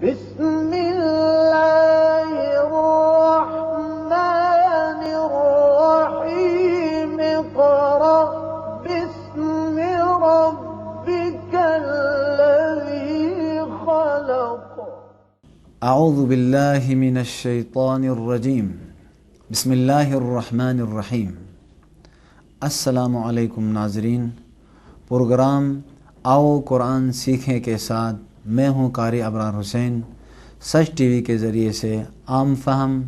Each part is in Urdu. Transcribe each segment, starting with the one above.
بسم اللہ الرحمن الرحیم اقرأ باسم ربک الذی خلق. اعوذ باللہ من الشیطان الرجیم. بسم اللہ الرحمن الرحیم. السلام علیکم ناظرین. پروگرام آؤ قرآن سیکھیں کے ساتھ میں ہوں قاری ابرار حسین. سچ ٹی وی کے ذریعے سے عام فہم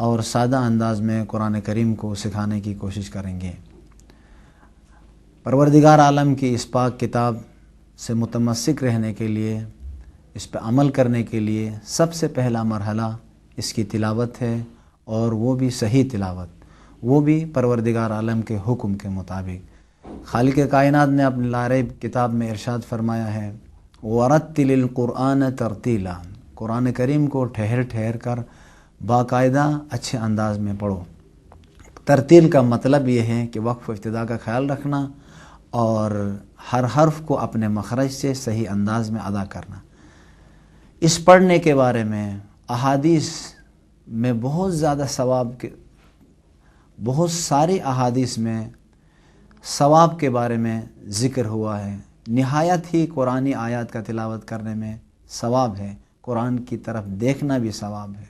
اور سادہ انداز میں قرآن کریم کو سکھانے کی کوشش کریں گے. پروردگار عالم کی اس پاک کتاب سے متمسک رہنے کے لیے، اس پہ عمل کرنے کے لیے سب سے پہلا مرحلہ اس کی تلاوت ہے، اور وہ بھی صحیح تلاوت، وہ بھی پروردگار عالم کے حکم کے مطابق. خالق کائنات نے اپنی لاریب کتاب میں ارشاد فرمایا ہے وَرَتِّلِ الْقُرْآنَ تَرْتِیلًا. قرآن کریم کو ٹھہر ٹھہر کر باقاعدہ اچھے انداز میں پڑھو. ترتیل کا مطلب یہ ہے کہ وقف و ابتدا کا خیال رکھنا اور ہر حرف کو اپنے مخرج سے صحیح انداز میں ادا کرنا. اس پڑھنے کے بارے میں احادیث میں بہت ساری احادیث میں ثواب کے بارے میں ذکر ہوا ہے. نہایت ہی قرآنی آیات کا تلاوت کرنے میں ثواب ہے. قرآن کی طرف دیکھنا بھی ثواب ہے،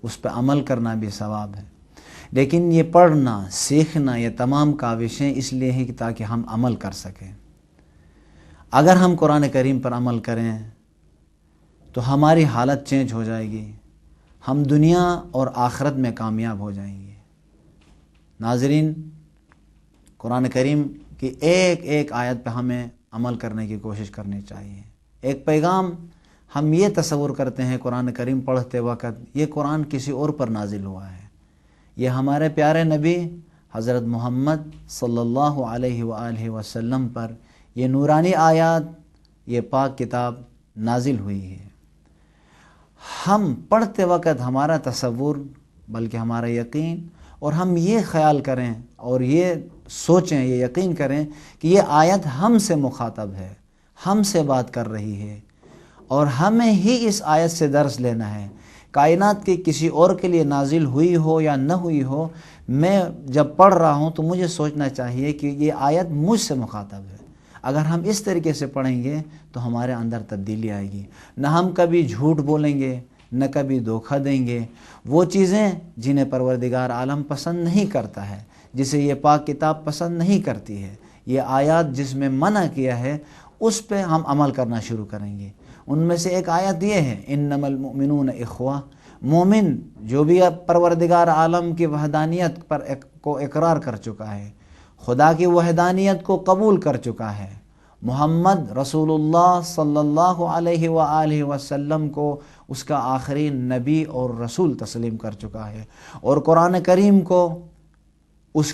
اس پہ عمل کرنا بھی ثواب ہے. لیکن یہ پڑھنا، سیکھنا، یہ تمام کاوشیں اس لیے ہیں کہ تاکہ ہم عمل کر سکیں. اگر ہم قرآن کریم پر عمل کریں تو ہماری حالت چینج ہو جائے گی، ہم دنیا اور آخرت میں کامیاب ہو جائیں گے. ناظرین، قرآن کریم کی ایک ایک آیت پہ ہمیں عمل کرنے کی کوشش کرنی چاہیے. ایک پیغام ہم یہ تصور کرتے ہیں قرآن کریم پڑھتے وقت یہ قرآن کسی اور پر نازل ہوا ہے، یہ ہمارے پیارے نبی حضرت محمد صلی اللہ علیہ وآلہ وسلم پر یہ نورانی آیات، یہ پاک کتاب نازل ہوئی ہے. ہم پڑھتے وقت ہمارا تصور بلکہ ہمارا یقین، اور ہم یہ خیال کریں اور یہ سوچیں، یہ یقین کریں کہ یہ آیت ہم سے مخاطب ہے، ہم سے بات کر رہی ہے، اور ہمیں ہی اس آیت سے درس لینا ہے. کائنات کی کسی اور کے لیے نازل ہوئی ہو یا نہ ہوئی ہو، میں جب پڑھ رہا ہوں تو مجھے سوچنا چاہیے کہ یہ آیت مجھ سے مخاطب ہے. اگر ہم اس طریقے سے پڑھیں گے تو ہمارے اندر تبدیلی آئے گی. نہ ہم کبھی جھوٹ بولیں گے، نہ کبھی دھوکہ دیں گے. وہ چیزیں جنہیں پروردگار عالم پسند نہیں کرتا ہے، جسے یہ پاک کتاب پسند نہیں کرتی ہے، یہ آیات جس میں منع کیا ہے، اس پہ ہم عمل کرنا شروع کریں گے. ان میں سے ایک آیت یہ ہے انما المؤمنون اخوہ. مومن جو بھی پروردگار عالم کی وحدانیت کو اقرار کر چکا ہے، خدا کی وحدانیت کو قبول کر چکا ہے، محمد رسول اللہ صلی اللہ علیہ وآلہ وسلم کو اس کا آخری نبی اور رسول تسلیم کر چکا ہے، اور قرآن کریم کو اس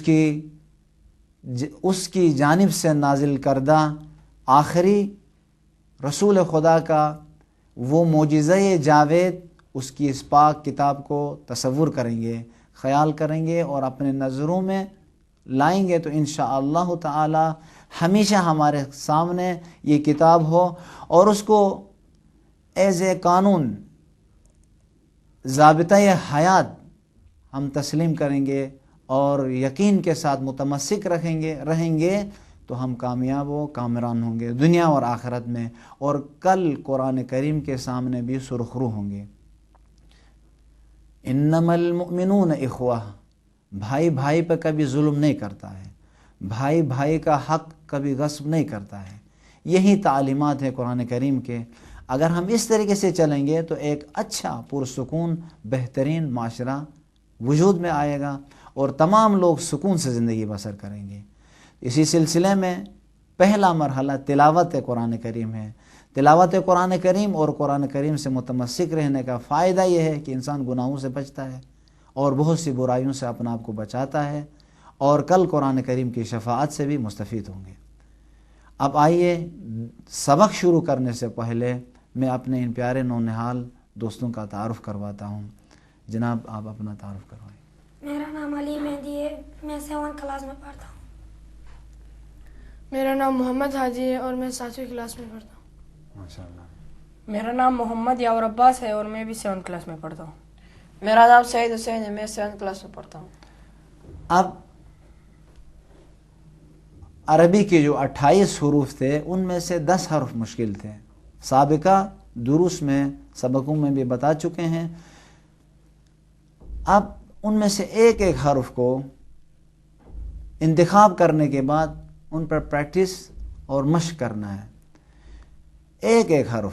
کی جانب سے نازل کردہ آخری رسول خدا کا وہ معجزہ جاوید، اس کی اس پاک کتاب کو تصور کریں گے، خیال کریں گے اور اپنے نظروں میں لائیں گے تو انشاءاللہ تعالی ہمیشہ ہمارے سامنے یہ کتاب ہو، اور اس کو ایز اے قانون، ضابطہ حیات ہم تسلیم کریں گے اور یقین کے ساتھ متمسک رہیں گے تو ہم کامیاب و کامران ہوں گے دنیا اور آخرت میں، اور کل قرآن کریم کے سامنے بھی سرخرو ہوں گے. انما المؤمنون اخوہ. بھائی بھائی پہ کبھی ظلم نہیں کرتا ہے، بھائی بھائی کا حق کبھی غصب نہیں کرتا ہے. یہی تعلیمات ہے قرآن کریم کے. اگر ہم اس طریقے سے چلیں گے تو ایک اچھا پرسکون بہترین معاشرہ وجود میں آئے گا اور تمام لوگ سکون سے زندگی بسر کریں گے. اسی سلسلے میں پہلا مرحلہ تلاوت قرآن کریم ہے. تلاوت قرآن کریم اور قرآن کریم سے متمسک رہنے کا فائدہ یہ ہے کہ انسان گناہوں سے بچتا ہے اور بہت سی برائیوں سے اپنا آپ کو بچاتا ہے، اور کل قرآن کریم کی شفاعت سے بھی مستفید ہوں گے. اب آئیے سبق شروع کرنے سے پہلے میں اپنے ان پیارے نونہال دوستوں کا تعارف کرواتا ہوں. جناب آپ اپنا تعارف کروائیں. میرا نام علی مہدی ہے، میں 7 کلاس میں پڑھتا ہوں. میرا نام محمد حاجی ہے اور میں 7ویں کلاس میں پڑھتا ہوں. ماشاءاللہ. میرا نام محمد یاور عباس ہے اور میں بھی 7 کلاس میں پڑھتا ہوں. میرا نام سعید حسین ہے، میں 7 کلاس میں پڑھتا ہوں. اب عربی کے جو 28 حروف تھے ان میں سے 10 حرف مشکل تھے. سابقہ دروس میں سبقوں میں بھی بتا چکے ہیں. اب ان میں سے ایک ایک حرف کو انتخاب کرنے کے بعد ان پر پریکٹس اور مشق کرنا ہے. ایک ایک حرف.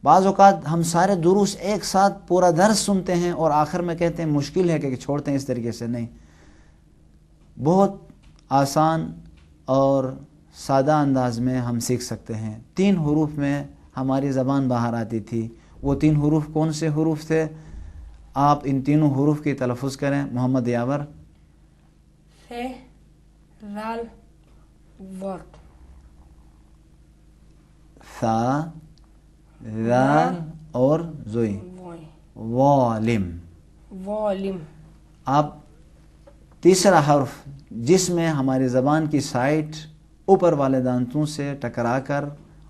بعض اوقات ہم سارے دروس ایک ساتھ پورا درس سنتے ہیں اور آخر میں کہتے ہیں مشکل ہے کہ چھوڑتے ہیں. اس طریقے سے نہیں، بہت آسان اور سادہ انداز میں ہم سیکھ سکتے ہیں. 3 حروف میں ہماری زبان باہر آتی تھی. وہ 3 حروف کون سے حروف تھے؟ آپ ان تینوں حروف کی تلفظ کریں. محمد یاور. ف رال ور. ثا ذال اور زوئی. والم. والم. اب تیسرا حرف جس میں ہماری زبان کی سائٹ اوپر والے دانتوں سے ٹکرا کر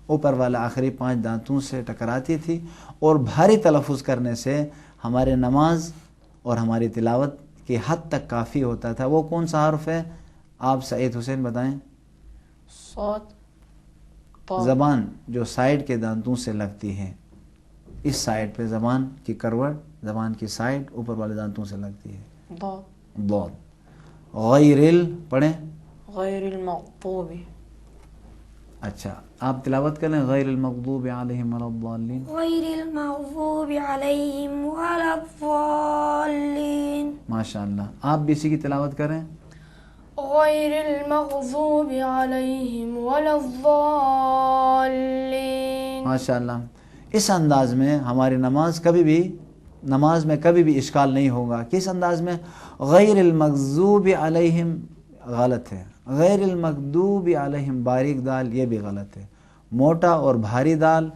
اوپر والے آخری 5 دانتوں سے ٹکراتی تھی اور بھاری تلفظ کرنے سے ہمارے نماز اور ہماری تلاوت کی حد تک کافی ہوتا تھا، وہ کون سا حرف ہے؟ آپ سعید حسین بتائیں. صاد طا. زبان جو سائڈ کے دانتوں سے لگتی ہے، اس سائڈ پہ زبان کی کروٹ، زبان کی سائڈ اوپر والے دانتوں سے لگتی ہے. ضاد. ضاد. غیر پڑھیں. غیر المغضوب. اچھا آپ تلاوت کریں. غیر المغضوب علیہم ولا الضالین. غير المغضوب عليهم ولا الضالين. ماشاء اللہ. آپ بھی اسی کی تلاوت کریں. غیر المغضوب علیہم ولا الضالین. ماشاء اللہ. اس انداز میں ہماری نماز میں کبھی بھی اشکال نہیں ہوگا. کس انداز میں؟ غیر المغضوب علیہم غلط ہے. غیر المغضوب علیہم باریک دال یہ بھی غلط ہے. موٹا اور بھاری دال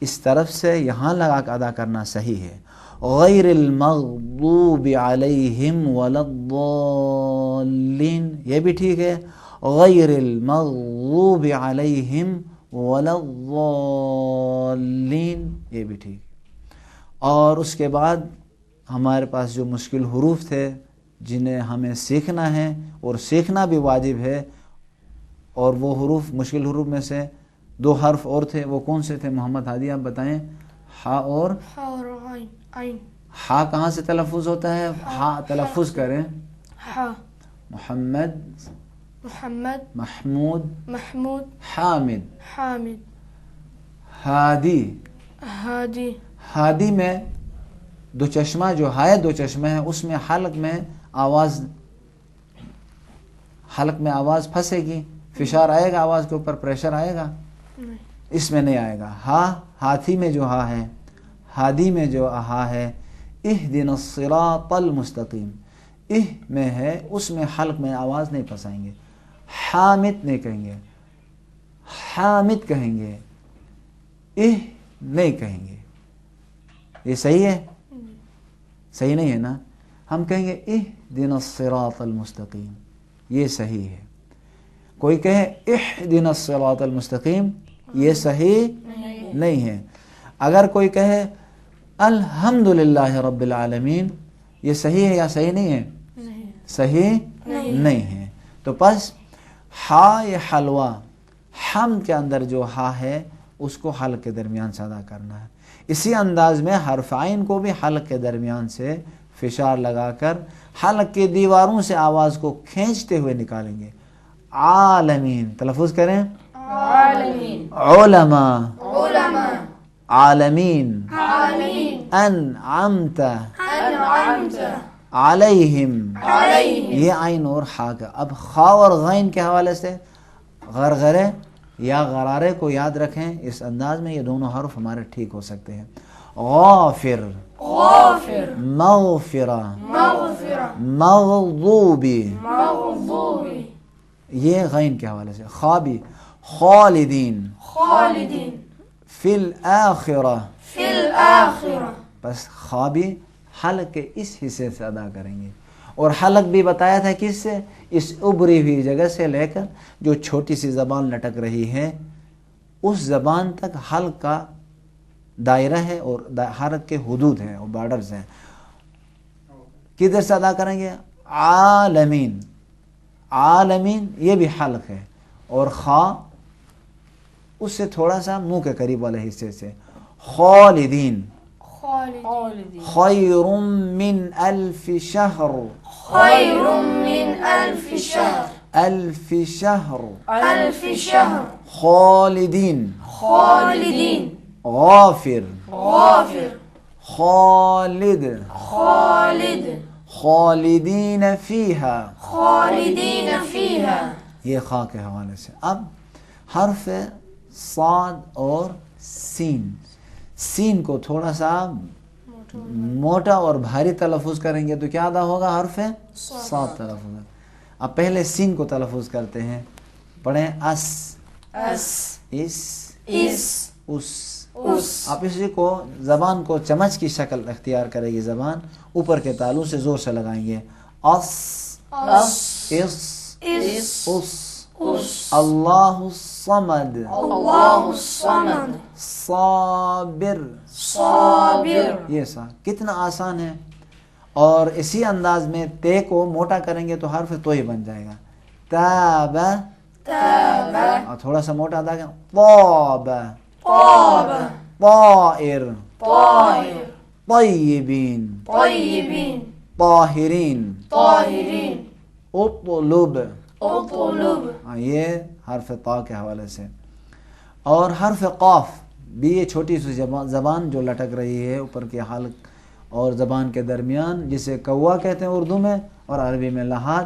اس طرف سے یہاں لگا کے ادا کرنا صحیح ہے. غیر المغضوب علیہم ولا الضالین یہ بھی ٹھیک ہے. غیر المغضوب علیہم ولا الضالین یہ بھی ٹھیک. اور اس کے بعد ہمارے پاس جو مشکل حروف تھے جنہیں ہمیں سیکھنا ہے اور سیکھنا بھی واجب ہے، اور وہ حروف مشکل حروف میں سے 2 حرف اور تھے. وہ کون سے تھے محمد ہادی آپ بتائیں. ہا اور عین. ہا کہاں سے تلفظ ہوتا ہے؟ ہا تلفظ کریں. ہا. محمد، محمد، محمود، محمود، حامد. حامد، ہادی. ہادی. ہادی میں 2 چشمہ جو ہائے 2 چشمہ ہے اس میں حلق میں آواز پھنسے گی، فشار آئے گا، آواز کے اوپر پریشر آئے گا. اس میں نہیں آئے گا. ہاتھی میں جو ہا ہے، ہادی میں جو ہا ہے، اہدنا الصراط المستقیم میں ہے، اس میں حلق میں آواز نہیں پھنسائیں گے. حامد نہیں کہیں گے، حامد کہیں گے، نہیں کہیں گے. یہ صحیح ہے؟ صحیح نہیں ہے نا. ہم کہیں گے اہدنا الصراط المستقیم، یہ صحیح ہے. کوئی کہے اہدنا الصراط المستقیم، یہ صحیح نہیں ہے. اگر کوئی کہے الحمدللہ رب العالمین، یہ صحیح ہے یا صحیح نہیں ہے؟ صحیح نہیں ہے. تو پس ہا یہ حلوہ، ہم کے اندر جو ہا ہے اس کو حلق کے درمیان سے ادا کرنا ہے. اسی انداز میں حرف عین کو بھی حلق کے درمیان سے فشار لگا کر حلق کی دیواروں سے آواز کو کھینچتے ہوئے نکالیں گے. عالمین تلفظ کریں. عالمین. علماء. علماء. عالمین. عالمین. انعمت انعمت علیہم. علیہم. یہ عین اور ہا کا. اب خا اور غین کے حوالے سے غرغرے یا غرارے کو یاد رکھیں. اس انداز میں یہ دونوں حرف ہمارے ٹھیک ہو سکتے ہیں. غافر. غافر. مغفرہ. مغفرہ. مغضوبی. مغضوبی. یہ غین کے حوالے سے. خوابی. خالدین. خالدین. فی الآخرہ. فی الآخرہ. بس خوابی حلق کے اس حصے سے ادا کریں گے. اور حلق بھی بتایا تھا کس سے؟ اس ابری ہوئی جگہ سے لے کر جو چھوٹی سی زبان لٹک رہی ہے اس زبان تک حلق کا دائرہ ہے اور حرف کے حدود ہیں اور بارڈرز ہیں. کدھر سے ادا کریں گے؟ عالمین. عالمین یہ بھی حلق ہے اور خا اس سے تھوڑا سا منہ کے قریب والے حصے سے. خالدین. خیر من الف شہر. خیر من الف شہر. الف شہر. الف شہر. خالدین. خالدین. غافر. غافر. خالد. خالد. خالدین فیہا. خالدین فیہا. یہ خا کے حوالے سے. اب حرف صاد اور سین. سین کو تھوڑا سا موٹا اور بھاری تلفظ کریں گے تو کیا ادا ہوگا؟ حرف صاد تلفظ. اب پہلے سین کو تلفظ کرتے ہیں. پڑھیں اس. اس. اس. اس. اس. اس. آپ اسی کو زبان کو چمچ کی شکل اختیار کرے گی. زبان اوپر کے تالوں سے زور سے لگائیں گے. اس. اس. اس. اس. اس. اس. اللہ الصمد. اللہ الصمد. صابر. صابر. یہ سا کتنا آسان ہے. اور اسی انداز میں تے کو موٹا کریں گے تو حرف تو ہی بن جائے گا. تاب. تاب. اور تھوڑا سا موٹا ادا کریں. طاب. طاب. طائر. طائر. طیبین. طیبین. طاہرین. طاہرین. اطلب. اطلب. یہ حرف طا کے حوالے سے. اور حرف قاف بھی یہ چھوٹی سی زبان جو لٹک رہی ہے اوپر کے حلق اور زبان کے درمیان، جسے کوا کہتے ہیں اردو میں اور عربی میں لحاد،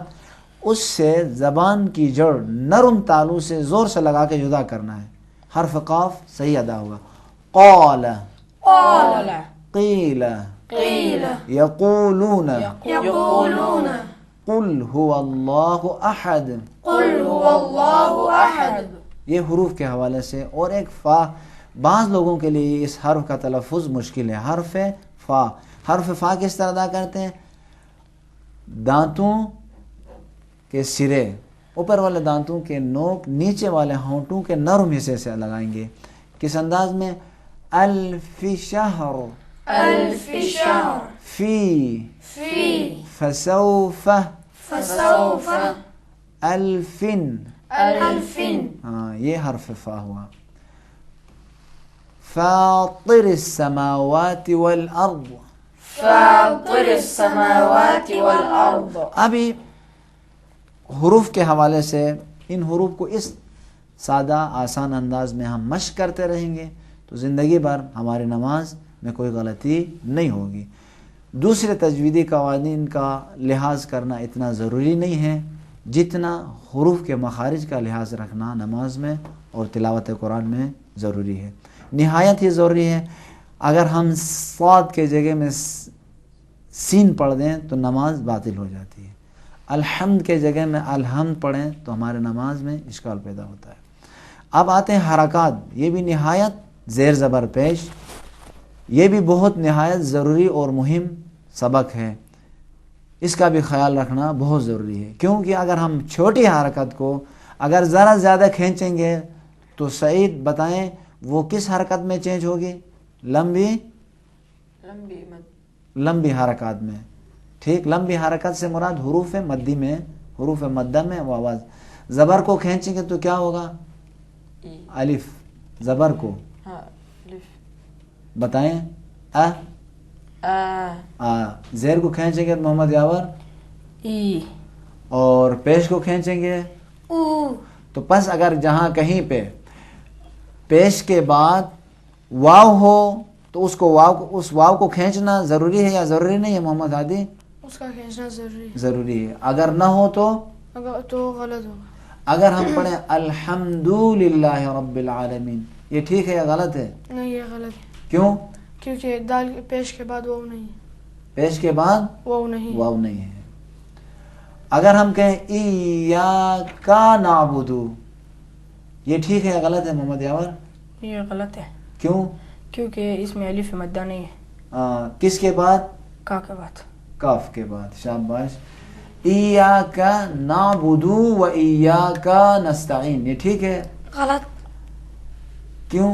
اس سے زبان کی جڑ نرم تالوں سے زور سے لگا کے جدا کرنا ہے. حرف قاف صحیح ادا ہوگا. قال. قال. قیل. قیل. یقولون. یقولون. قل هو اللہ احد. قل هو اللہ احد. یہ حروف کے حوالے سے. اور ایک فا، بعض لوگوں کے لیے اس حرف کا تلفظ مشکل ہے. حرف فا. حرف فا کس طرح ادا کرتے ہیں؟ دانتوں کے سرے، اوپر والے دانتوں کے نوک نیچے والے ہونٹوں کے نرم حصے سے لگائیں گے. کس انداز میں؟ الف شہر. الف شہر. فی. فی. فسوف. فسوف. الف. الف. ہاں یہ حرف فا ہوا. فاطر السماوات والارض. فاطر السماوات والارض. ابھی حروف کے حوالے سے ان حروف کو اس سادہ آسان انداز میں ہم مشق کرتے رہیں گے تو زندگی بھر ہماری نماز میں کوئی غلطی نہیں ہوگی. دوسرے تجویدی قوانین کا لحاظ کرنا اتنا ضروری نہیں ہے جتنا حروف کے مخارج کا لحاظ رکھنا نماز میں اور تلاوت قرآن میں ضروری ہے. نہایت ہی ضروری ہے. اگر ہم صاد کے جگہ میں سین پڑھ دیں تو نماز باطل ہو جاتی ہے. الحمد کے جگہ میں الحمد پڑھیں تو ہمارے نماز میں اشکال پیدا ہوتا ہے. اب آتے ہیں حرکات. یہ بھی نہایت زیر زبر پیش، یہ بھی بہت نہایت ضروری اور مہم سبق ہے. اس کا بھی خیال رکھنا بہت ضروری ہے، کیونکہ اگر ہم چھوٹی حرکت کو اگر ذرا زیادہ کھینچیں گے تو سعید بتائیں وہ کس حرکت میں چینج ہوگی؟ لمبی حرکات میں. ٹھیک، لمبی حرکت سے مراد حروف مدی میں، حروف مدہ میں وہ آواز. زبر کو کھینچیں گے تو کیا ہوگا؟ الف. زبر کو بتائیں. زیر کو کھینچیں گے تو محمد یاور ای. اور پیش کو کھینچیں گے او. تو پس اگر جہاں کہیں پہ پیش کے بعد واو ہو تو اس واو کو کھینچنا ضروری ہے یا ضروری نہیں ہے محمد ہادی؟ اس کا کھینچنا ضروری ہے. ضروری ہے. اگر نہ ہو تو غلط ہوگا. اگر ہم پڑھیں الحمدللہ رب العالمین، یہ ٹھیک ہے یا غلط ہے؟ نہیں، یہ غلط ہے. کیوں؟ کیونکہ دال پیش کے بعد واو نہیں ہے. پیش کے بعد واو نہیں. واو نہیں ہے. اگر ہم کہیں ایاک نعبد، یہ ٹھیک ہے یا غلط ہے محمد یاور؟ یہ غلط ہے. کیوں؟ کیونکہ اس میں الف مدہ نہیں ہے. کس کے بعد؟ کا کے بعد. کاف کے بعد. شاباش. ایاک نعبد و ایاک نستعین، یہ ٹھیک ہے؟ غلط. کیوں؟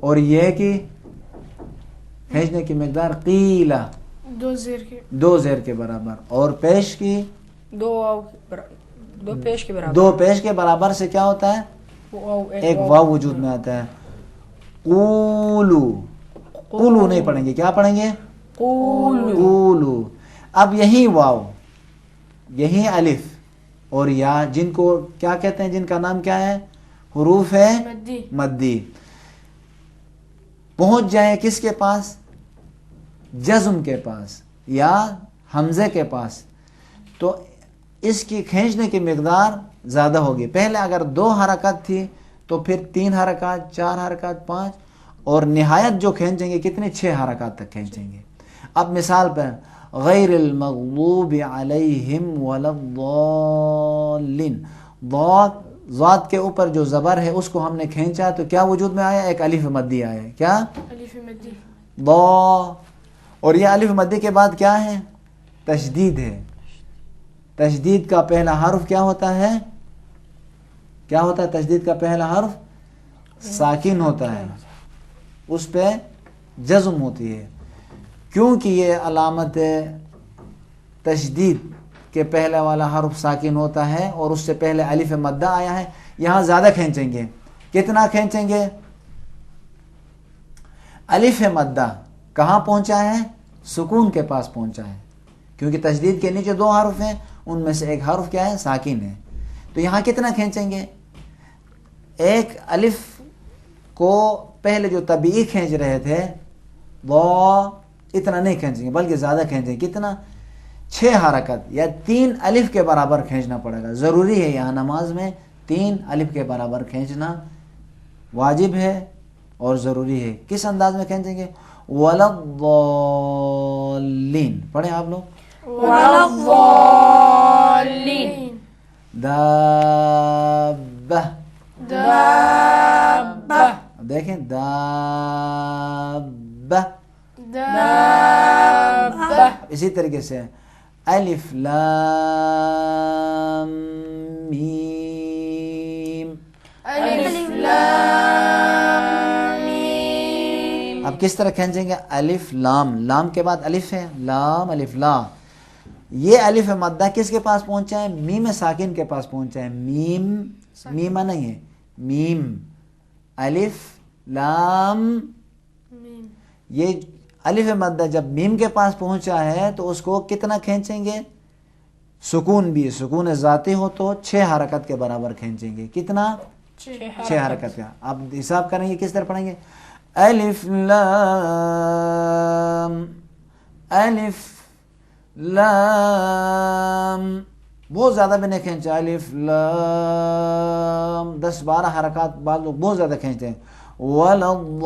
اور یہ کی کھینچنے کی مقدار قیلا 2 زیر کے 2 زیر کے برابر، اور پیش کی 2 پیش کے برابر 2 پیش کے برابر سے کیا ہوتا ہے؟ واو ایک واو وجود میں آتا ہے. قولو، قولو نہیں پڑھیں گے، کیا پڑھیں گے؟ قولو. اب یہی واو، یہی الف اور یا جن کو کیا کہتے ہیں، جن کا نام کیا ہے؟ حروف ہے مدی، پہنچ جائے کس کے پاس؟ جزم کے پاس یا حمزے کے پاس، تو اس کی کھینچنے کی مقدار زیادہ ہوگی. پہلے اگر 2 حرکات تھی تو پھر 3 حرکات، 4 حرکات، 5، اور نہایت جو کھینچیں گے کتنے؟ 6 حرکات تک کھینچیں گے. اب مثال پر غیر المغضوب علیہم ولا الضالین، ضاد کے اوپر جو زبر ہے اس کو ہم نے کھینچا تو کیا وجود میں آیا؟ ایک الف مدی آیا. کیا؟ الف مدی. ضا، اور یہ الف مدی کے بعد کیا ہے؟ تشدید ہے. تشدید کا پہلا حرف کیا ہوتا ہے؟ کیا ہوتا ہے تشدید کا پہلا حرف؟ ساکن ہوتا ہے، اس پہ جزم ہوتی ہے. کیونکہ یہ علامت تشدید کے پہلے والا حرف ساکن ہوتا ہے اور اس سے پہلے الف مدہ آیا ہے، یہاں زیادہ کھینچیں گے. کتنا کھینچیں گے؟ الف مدہ کہاں پہنچا ہے؟ سکون کے پاس پہنچا ہے، کیونکہ تشدید کے نیچے 2 حرف ہیں، ان میں سے ایک حرف کیا ہے؟ ساکن ہے. تو یہاں کتنا کھینچیں گے؟ ایک الف کو پہلے جو طبیعی کھینچ رہے تھے وہ اتنا نہیں کھینچیں گے بلکہ زیادہ کھینچیں گے. کتنا؟ 6 حرکت یا 3 الف کے برابر کھینچنا پڑے گا. ضروری ہے یہاں نماز میں 3 الف کے برابر کھینچنا واجب ہے اور ضروری ہے. کس انداز میں کھینچیں گے؟ وَلَا الضَّالِّينَ پڑھیں آپ لوگ. ولا الضالین. دابہ، دابہ دیکھیں دابہ. دابہ. اسی طریقے سے الف لام میم. الف لام میم. اب کس طرح کھینچیں گے؟ الف لام، لام کے بعد الف ہے، لام الف لا. یہ الف مدہ کس کے پاس پہنچا ہے؟ میم ساکن کے پاس پہنچا ہے. میم، میمہ نہیں ہے، میم. الف لام، یہ الف مدہ جب میم کے پاس پہنچا ہے تو اس کو کتنا کھینچیں گے؟ سکون بھی، سکون ذاتی ہو تو 6 حرکت کے برابر کھینچیں گے. کتنا؟ 6 حرکت کا. اب حساب کریں گے کس طرح پڑھیں گے؟ الف لام، الف لام، بہت زیادہ بھی نہیں کھینچا. الف لام 10-12 حرکات بعد لوگ بہت زیادہ کھینچتے ہیں. ولا الضال،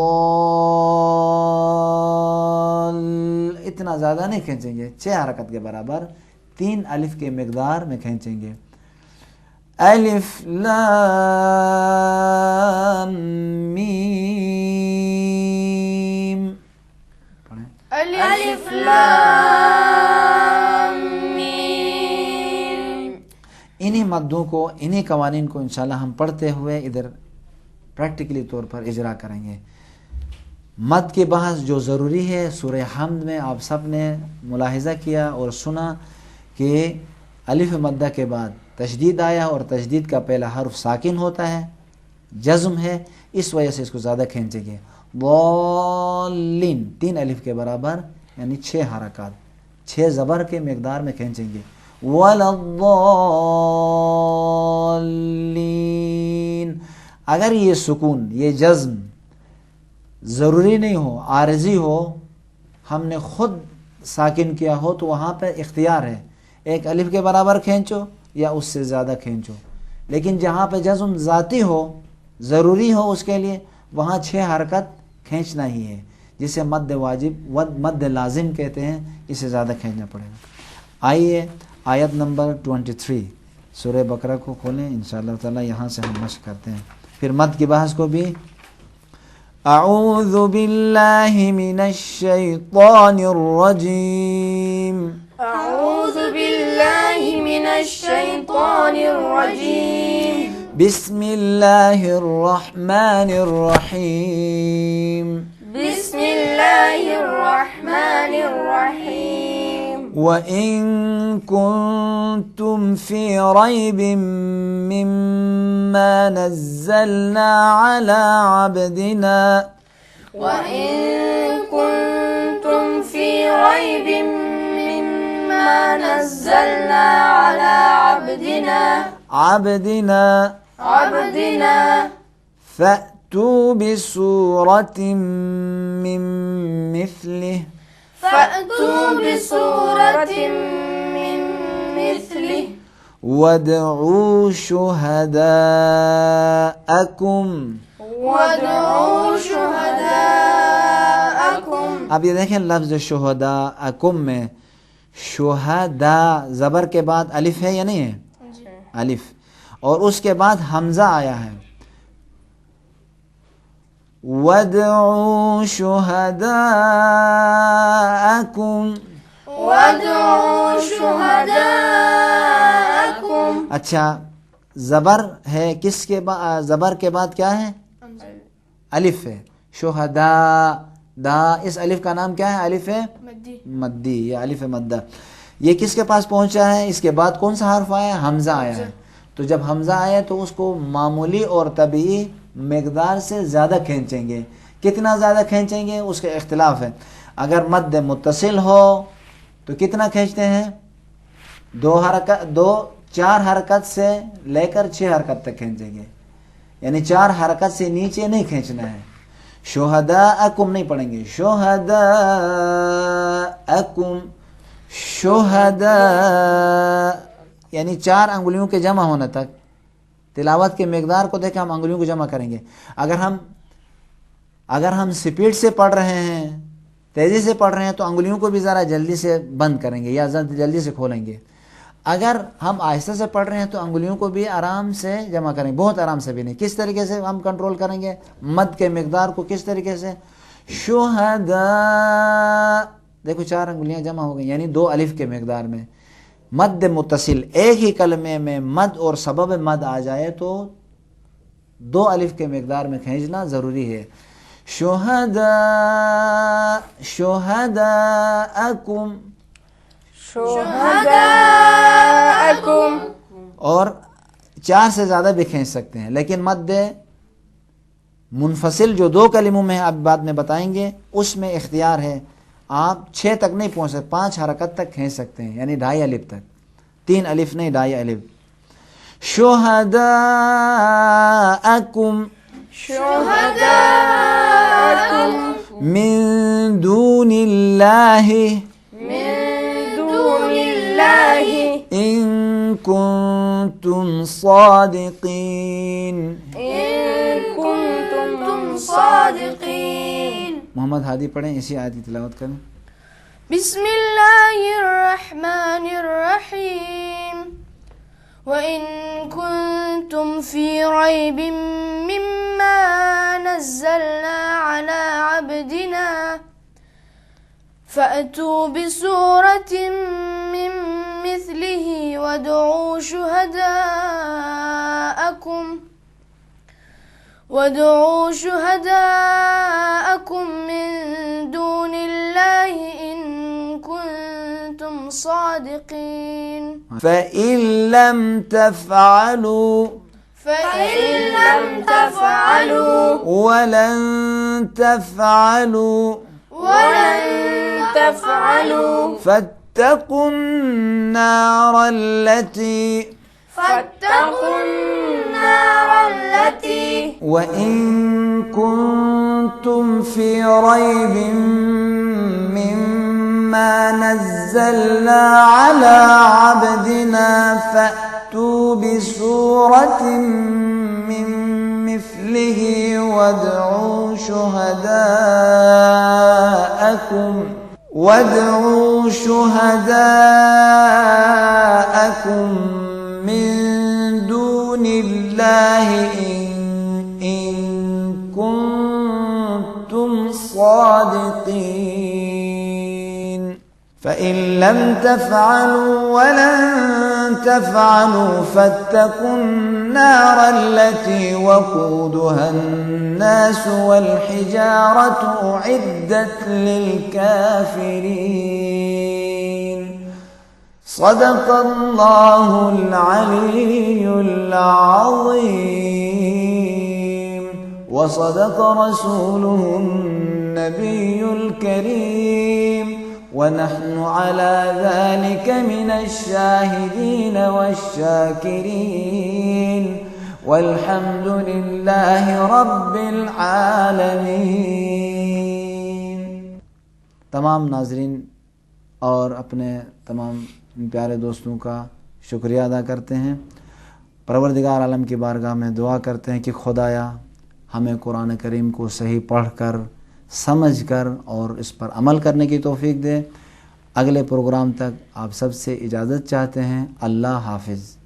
اتنا زیادہ نہیں کھینچیں گے. 6 حرکت کے برابر 3 الف کے مقدار میں کھینچیں گے. الف لام میم. الف لام میم. انہی مدوں کو، انہی قوانین کو انشاءاللہ ہم پڑھتے ہوئے ادھر پریکٹیکلی طور پر اجرا کریں گے. مد کے بحث جو ضروری ہے، سورہ حمد میں آپ سب نے ملاحظہ کیا اور سنا کہ الف مدہ کے بعد تشدید آیا اور تشدید کا پہلا حرف ساکن ہوتا ہے، جزم ہے، اس وجہ سے اس کو زیادہ کھینچیں گے. ضالین 3 الف کے برابر یعنی 6 حرکات، 6 زبر کے مقدار میں کھینچیں گے. ولا الضالین، اگر یہ سکون، یہ جزم ضروری نہیں ہو، عارضی ہو، ہم نے خود ساکن کیا ہو تو وہاں پہ اختیار ہے، ایک الف کے برابر کھینچو یا اس سے زیادہ کھینچو. لیکن جہاں پہ جزم ذاتی ہو، ضروری ہو اس کے لیے، وہاں 6 حرکت کھینچنا ہی ہے، جسے مد واجب مد لازم کہتے ہیں. اسے زیادہ کھینچنا پڑے گا. آئیے آیت نمبر 23 سورہ بقرہ کو کھولیں. انشاءاللہ تعالی یہاں سے ہم مشق کرتے ہیں، پھر مد کی بحث کو بھی. اعوذ باللہ من الشیطان الرجیم. اعوذ باللہ من الشیطان الرجیم. بسم اللہ الرحمن الرحیم بسم اللہ الرحمن الرحیم وَإِن كُنتُمْ فِي رَيْبٍ مِّمَّا نَزَّلْنَا عَلَى عَبْدِنَا وَإِن كُنتُمْ فِي رَيْبٍ مِّمَّا نَزَّلْنَا عَلَى عَبْدِنَا فَأْتُوا بِسُورَةٍ مِّن مِّثْلِهِ فَأْتُوا بِسُورَةٍ مِّن مِّثْلِهِ وَادْعُوا شُهَدَاءَكُمْ وَادْعُوا شُهَدَاءَكُمْ. اب یہ دیکھیں لفظ شہداءکم میں شہدا زبر کے بعد الف ہے یا نہیں ہے؟ الف، اور اس کے بعد حمزہ آیا ہے. وَادْعُوا شُهَدَاءَكُمْ وَادْعُوا شُهَدَاءَكُمْ. اچھا، زبر ہے کس کے بعد؟ زبر کے بعد کیا ہے؟ الف ہے. شہداء، دا اس الف کا نام کیا ہے؟ الف مدی یا الف مدہ. یہ کس کے پاس پہنچا ہے؟ اس کے بعد کون سا حرف آیا ہے؟ حمزہ آیا ہے. تو جب حمزہ آیا تو اس کو معمولی اور طبیعی مقدار سے زیادہ کھینچیں گے. کتنا زیادہ کھینچیں گے اس کا اختلاف ہے. اگر مد متصل ہو تو کتنا کھینچتے ہیں؟ 4 حرکت سے لے کر 6 حرکت تک کھینچیں گے، یعنی 4 حرکت سے نیچے نہیں کھینچنا ہے. شہداءکم نہیں پڑھیں گے، شہداءکم، شہداء، یعنی 4 انگلیوں کے جمع ہونے تک. تلاوت کے مقدار کو دیکھ ہم انگلیوں کو جمع کریں گے. اگر ہم سپیڈ سے پڑھ رہے ہیں، تیزی سے پڑھ رہے ہیں، تو انگلیوں کو بھی ذرا جلدی سے بند کریں گے یا جلدی سے کھولیں گے. اگر ہم آہستہ سے پڑھ رہے ہیں تو انگلیوں کو بھی آرام سے جمع کریں گے، بہت آرام سے بھی نہیں. کس طریقے سے ہم کنٹرول کریں گے مد کے مقدار کو؟ کس طریقے سے؟ شہداء، دیکھو 4 انگلیاں جمع ہو گئی، یعنی 2 الف کے مقدار میں. مد متصل ایک ہی کلمے میں مد اور سبب مد آ جائے تو 2 الف کے مقدار میں کھینچنا ضروری ہے. شہداء، شہداءکم، شہداءکم. اور 4 سے زیادہ بھی کھینچ سکتے ہیں، لیکن مد منفصل جو 2 کلموں میں اب بعد میں بتائیں گے اس میں اختیار ہے. آپ 6 تک نہیں پہنچ سکتے، 5 حرکت تک کھینچ سکتے ہیں، یعنی 2.5 الف تک. 3 الف نہیں، 2.5 الف. شہداءکم شہداءکم من دون اللہ من دون اللہ ان کنتم صادقین. ان کنتم صادقین. محمد ہادی پڑھیں، اسی آیت کی تلاوت کریں. بسم اللہ الرحمن الرحیم. وَإِن كُنتُمْ فِي رَيْبٍ مِّمَّا نَزَّلْنَا عَلَى عَبْدِنَا فَأْتُوا بِسُورَةٍ مِّن مِّثْلِهِ وَادْعُوا شُهَدَاءَكُم مِّن دُونِ اللَّهِ إِن كُنتُمْ صَادِقِينَ. فَإِن لَّمْ تَفْعَلُوا وَلَن تَفْعَلُوا فَاتَّقُوا النَّارَ الَّتِي وَإِن كُنتُمْ فِي رَيْبٍ مِّمَّا نَزَّلْنَا عَلَى عَبْدِنَا فَأْتُوا بِسُورَةٍ مِّن مِّثْلِهِ وَادْعُوا شُهَدَاءَكُم من دون الله إن كنتم صادقين. فإن لم تفعلوا ولن تفعلوا فاتقوا النار التي وقودها الناس والحجارة أعدت للكافرين صدق الله العلي العظيم وصدق رسوله النبي الكريم ونحن على ذلك من الشاهدين والشاكرين والحمد لله رب العالمین۔ تمام ناظرین اور اپنے تمام پیارے دوستوں کا شکریہ ادا کرتے ہیں۔ پروردگار عالم کی بارگاہ میں دعا کرتے ہیں کہ خدایا ہمیں قرآن کریم کو صحیح پڑھ کر سمجھ کر اور اس پر عمل کرنے کی توفیق دے۔ اگلے پروگرام تک آپ سب سے اجازت چاہتے ہیں۔ اللہ حافظ۔